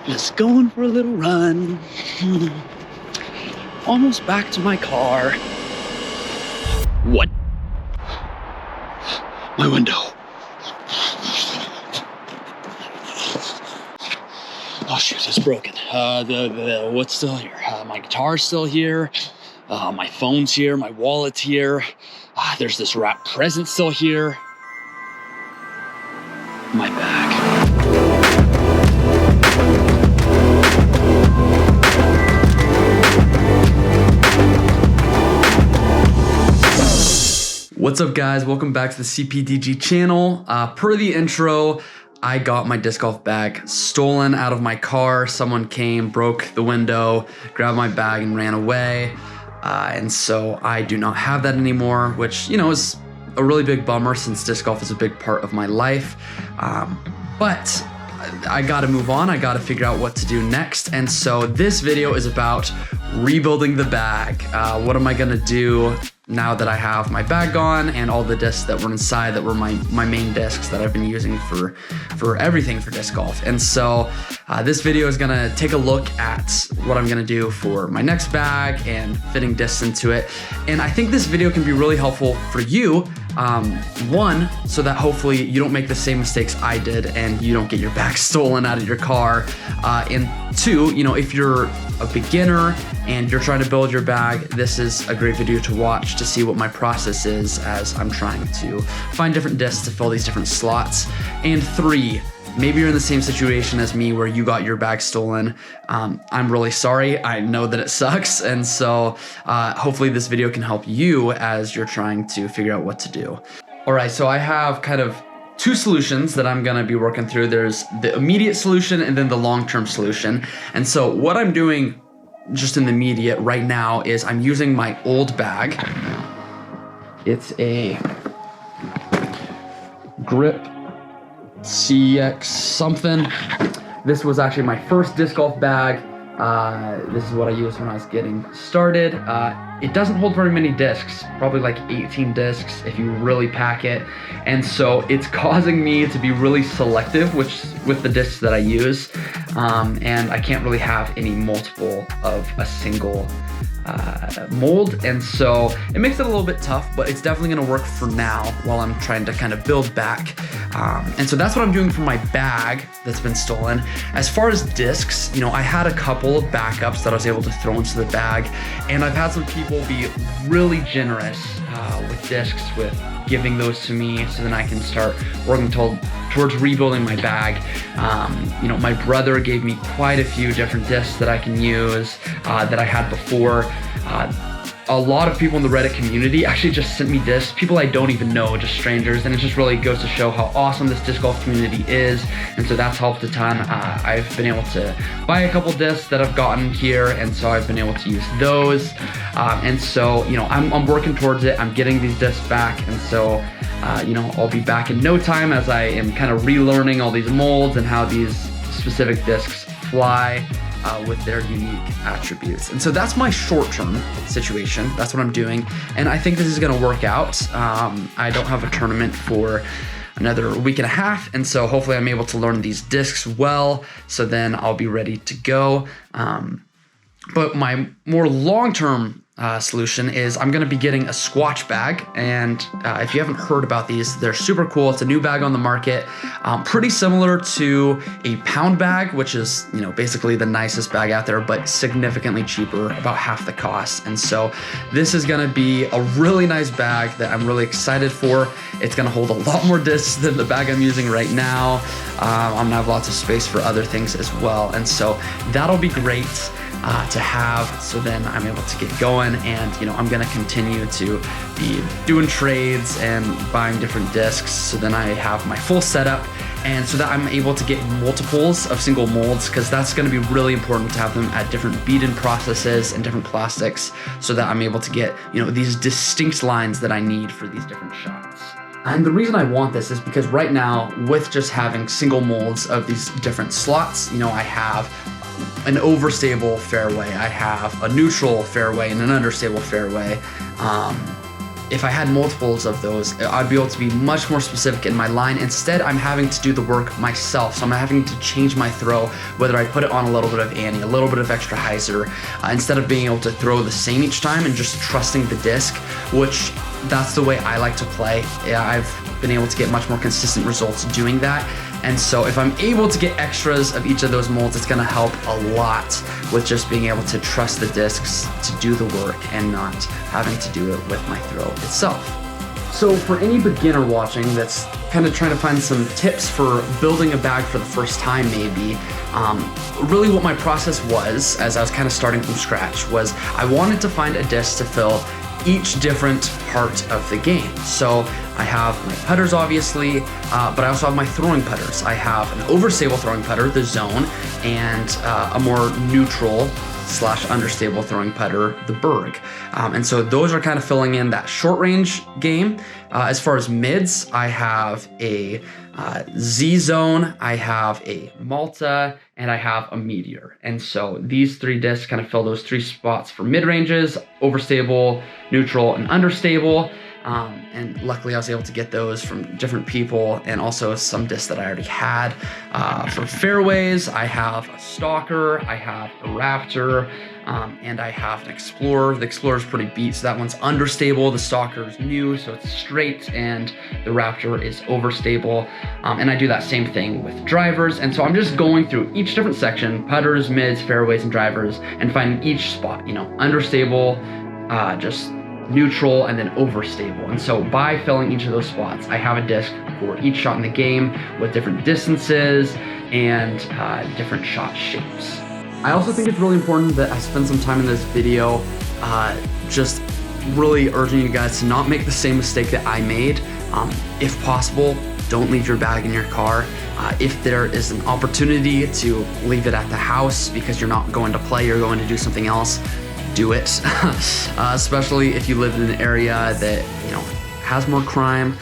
Just going for a little run. Almost back to my car. What? My window. Oh shoot, it's broken. What's still here? My guitar's still here. My phone's here. My wallet's here. There's this wrapped present still here. My bag. What's up guys, welcome back to the PDGA channel. Per the intro, I got my disc golf bag stolen out of my car. Someone came, broke the window, grabbed my bag and ran away. And so I do not have that anymore, which, you know, is a really big bummer since disc golf is a big part of my life. But I gotta move on. I gotta figure out what to do next. And so this video is about rebuilding the bag. What am I gonna do now that I have my bag gone and all the discs that were inside that were my main discs that I've been using for everything for disc golf. And so this video is gonna take a look at what I'm gonna do for my next bag and fitting discs into it. And I think this video can be really helpful for you. One, so that hopefully you don't make the same mistakes I did and you don't get your bag stolen out of your car. And two, you know, if you're a beginner and you're trying to build your bag, this is a great video to watch to see what my process is as I'm trying to find different discs to fill these different slots. And three, maybe you're in the same situation as me where you got your bag stolen. I'm really sorry. I know that it sucks. And so hopefully this video can help you as you're trying to figure out what to do. All right, so I have kind of two solutions that I'm gonna be working through. There's the immediate solution and then the long-term solution. And so what I'm doing just in the immediate right now is I'm using my old bag. It's a Grip CX something. This was actually my first disc golf bag. This is what I used when I was getting started. It doesn't hold very many discs, probably like 18 discs if you really pack it. And so it's causing me to be really selective with the discs that I use. And I can't really have any multiple of a single mold. And so it makes it a little bit tough, but it's definitely gonna work for now while I'm trying to kind of build back. And so that's what I'm doing for my bag that's been stolen. As far as discs, you know, I had a couple of backups that I was able to throw into the bag, and I've had some people be really generous with discs, with giving those to me so then I can start working towards rebuilding my bag. You know, my brother gave me quite a few different discs that I can use that I had before. A lot of people in the Reddit community actually just sent me discs, people I don't even know, just strangers, and it just really goes to show how awesome this disc golf community is, and so that's helped a ton. I've been able to buy a couple discs that I've gotten here, and so I've been able to use those, and so, you know, I'm working towards it. I'm getting these discs back, and so, you know, I'll be back in no time as I am kind of relearning all these molds and how these specific discs fly. With their unique attributes. And so that's my short-term situation. That's what I'm doing. And I think this is gonna work out. I don't have a tournament for another week and a half. And so hopefully I'm able to learn these discs well. So then I'll be ready to go. But my more long-term solution is I'm gonna be getting a Squatch bag. And if you haven't heard about these, they're super cool. It's a new bag on the market, pretty similar to a pound bag, which is, you know, basically the nicest bag out there, but significantly cheaper, about half the cost. And so this is gonna be a really nice bag that I'm really excited for. It's gonna hold a lot more discs than the bag I'm using right now. I'm gonna have lots of space for other things as well. And so that'll be great to have, so then I'm able to get going, and you know, I'm gonna continue to be doing trades and buying different discs, so then I have my full setup, and so that I'm able to get multiples of single molds, because that's gonna be really important to have them at different bead-in processes and different plastics, so that I'm able to get, you know, these distinct lines that I need for these different shots. And the reason I want this is because right now, with just having single molds of these different slots, you know, I have an overstable fairway, I have a neutral fairway and an understable fairway. if I had multiples of those, I'd be able to be much more specific in my line. Instead, I'm having to do the work myself. So I'm having to change my throw, whether I put it on a little bit of ante, a little bit of extra hyzer, instead of being able to throw the same each time and just trusting the disc, which that's the way I like to play. Yeah, I've been able to get much more consistent results doing that. And so if I'm able to get extras of each of those molds, it's gonna help a lot with just being able to trust the discs to do the work and not having to do it with my throw itself. So for any beginner watching that's kind of trying to find some tips for building a bag for the first time maybe, really what my process was, as I was kind of starting from scratch, was I wanted to find a disc to fill each different part of the game. So I have my putters obviously, but I also have my throwing putters. I have an overstable throwing putter, the Zone, and a more neutral / understable throwing putter, the Berg. And so those are kind of filling in that short range game. As far as mids, I have a Z Zone, I have a Malta, and I have a Meteor. And so these 3 discs kind of fill those 3 spots for mid ranges: overstable, neutral, and understable. And luckily I was able to get those from different people, and also some discs that I already had. For fairways, I have a Stalker, I have a Raptor, and I have an Explorer. The Explorer is pretty beat, so that one's understable. The Stalker is new, so it's straight, and the Raptor is overstable. And I do that same thing with drivers. And so I'm just going through each different section: putters, mids, fairways, and drivers, and finding each spot, understable, just neutral, and then overstable. And so by filling each of those spots, I have a disc for each shot in the game with different distances and different shot shapes. I also think it's really important that I spend some time in this video just really urging you guys to not make the same mistake that I made. If possible, don't leave your bag in your car. If there is an opportunity to leave it at the house because you're not going to play, you're going to do something else, do it. Especially if you live in an area that has more crime.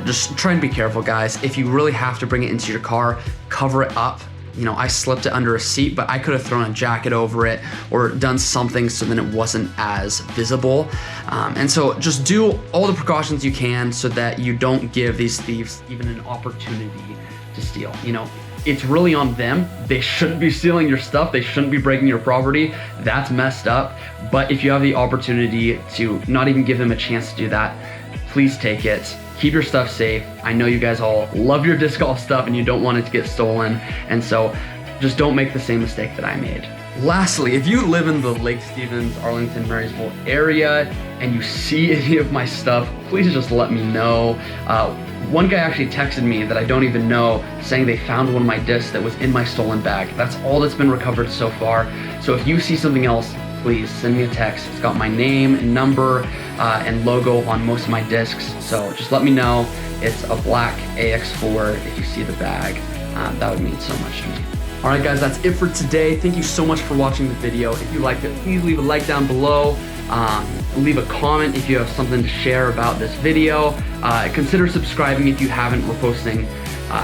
Just try and be careful, guys. If you really have to bring it into your car, cover it up. I slipped it under a seat, but I could have thrown a jacket over it or done something so then it wasn't as visible. And so just do all the precautions you can so that you don't give these thieves even an opportunity to steal. It's really on them. They shouldn't be stealing your stuff. They shouldn't be breaking your property. That's messed up. But if you have the opportunity to not even give them a chance to do that, please take it. Keep your stuff safe. I know you guys all love your disc golf stuff and you don't want it to get stolen. And so just don't make the same mistake that I made. Lastly, if you live in the Lake Stevens, Arlington, Marysville area and you see any of my stuff, please just let me know. One guy actually texted me that I don't even know, saying they found one of my discs that was in my stolen bag. That's all that's been recovered so far. So if you see something else, please send me a text. It's got my name and number and logo on most of my discs. So just let me know. It's a black AX4 if you see the bag. That would mean so much to me. All right, guys, that's it for today. Thank you so much for watching the video. If you liked it, please leave a like down below. Leave a comment if you have something to share about this video. Consider subscribing if you haven't. We're posting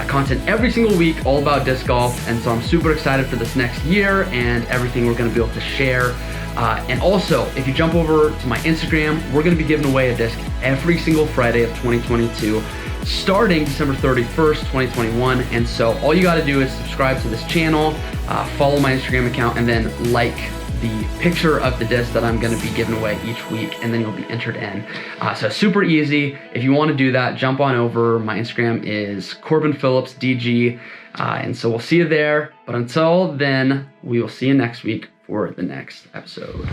content every single week all about disc golf, and so I'm super excited for this next year and everything we're going to be able to share. And also, if you jump over to my Instagram, we're going to be giving away a disc every single Friday of 2022, starting December 31st, 2021. And so all you got to do is subscribe to this channel, follow my Instagram account, and then like the picture of the disc that I'm going to be giving away each week, and then you'll be entered in. So super easy. If you want to do that, jump on over. My Instagram is Corbin Phillips DG, and so we'll see you there. But until then, we will see you next week for the next episode.